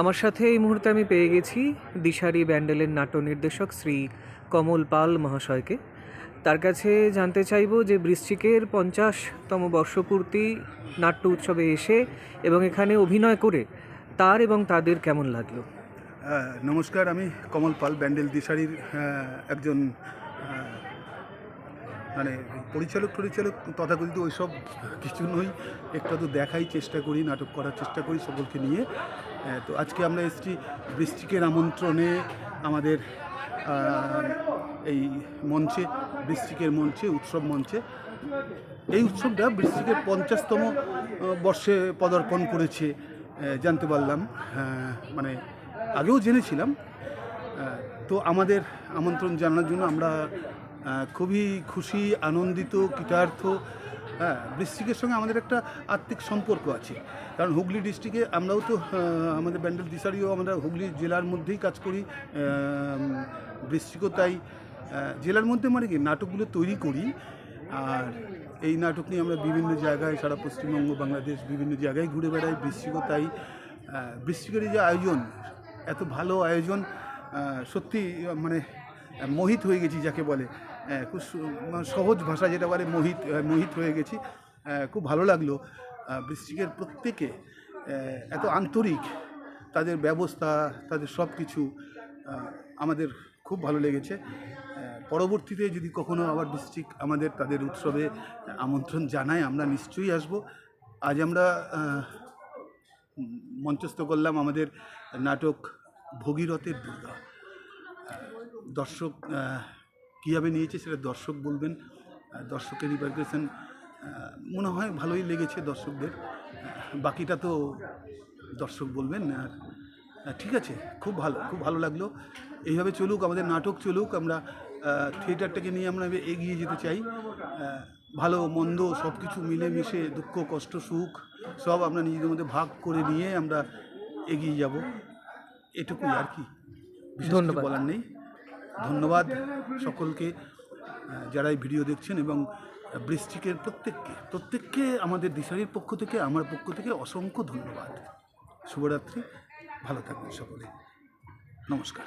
আমার সাথে এই মুহূর্তে আমি পেয়ে গেছি দিশারি ব্যান্ডেলের নাট্য নির্দেশক শ্রী কমল পাল মহাশয়কে। তার কাছে জানতে চাইব যে বৃশ্চিকের 50তম বর্ষপূর্তি নাট্য উৎসবে এসে এবং এখানে অভিনয় করে তার এবং তাদের কেমন লাগলো। নমস্কার, আমি কমল পাল, ব্যান্ডেল দিশারির একজন মানে পরিচালক তথাকথিত ওইসব কিছু নই, একটু তো দেখাই চেষ্টা করি, নাটক করার চেষ্টা করি সকলকে নিয়ে। তো আজকে আমরা এসেছি বৃশ্চিকের আমন্ত্রণে আমাদের এই মঞ্চে, বৃশ্চিকের মঞ্চে, উৎসব মঞ্চে। এই উৎসবটা বৃশ্চিকের 50তম বর্ষে পদার্পণ করেছে জানতে পারলাম, মানে আগেও জেনেছিলাম। তো আমাদের আমন্ত্রণ জানানোর জন্য আমরা খুবই খুশি, আনন্দিত, কৃতার্থ। বৃশ্চিকের সঙ্গে আমাদের একটা আত্মিক সম্পর্ক আছে, কারণ হুগলি ডিস্ট্রিক্টে আমরাও তো, আমাদের ব্যান্ডেল দিশারিও আমরা হুগলি জেলার মধ্যেই কাজ করি, বৃশ্চিকও তাই। জেলার মধ্যে মানে কি নাটকগুলো তৈরি করি, আর এই নাটক নিয়ে আমরা বিভিন্ন জায়গায়, সারা পশ্চিমবঙ্গ, বাংলাদেশ, বিভিন্ন জায়গায় ঘুরে বেড়াই। বৃশ্চিকও তাই। বৃশ্চিকের এই যে আয়োজন, এত ভালো আয়োজন, সত্যি মানে মোহিত হয়ে গেছি যাকে বলে, খুব সহজ ভাষা যেটা বলে, মোহিত হয়ে গেছি। খুব ভালো লাগলো। বৃশ্চিকের প্রত্যেকে এত আন্তরিক, তাদের ব্যবস্থা, তাদের সব কিছু আমাদের খুব ভালো লেগেছে। পরবর্তীতে যদি কখনো আবার বৃশ্চিক আমাদের তাদের উৎসবে আমন্ত্রণ জানায়, আমরা নিশ্চয়ই আসব। আজ আমরা মঞ্চস্থ করলাম আমাদের নাটক ভগীরথের দুর্গা। দর্শক কীভাবে নিয়েছে সেটা দর্শক বলবেন। দর্শকের রিপারকেশন মনে হয় ভালোই লেগেছে দর্শকদের, বাকিটা তো দর্শক বলবেন। আর ঠিক আছে, খুব ভালো লাগলো। এইভাবে চলুক, আমাদের নাটক চলুক। আমরা থিয়েটারটাকে নিয়ে আমরা এগিয়ে যেতে চাই। ভালো মন্দ সব কিছু মিলেমিশে, দুঃখ কষ্ট সুখ সব আমরা নিজেদের মধ্যে ভাগ করে নিয়ে আমরা এগিয়ে যাব, এটুকুই আর কি, বিশেষ কিছু বলার নেই। ধন্যবাদ সকলকে যারা এই ভিডিও দেখছেন, এবং বৃশ্চিকের প্রত্যেককে আমাদের দিশারির পক্ষ থেকে, আমার পক্ষ থেকে অসংখ্য ধন্যবাদ। শুভরাত্রি, ভালো থাকবেন সকলে। নমস্কার।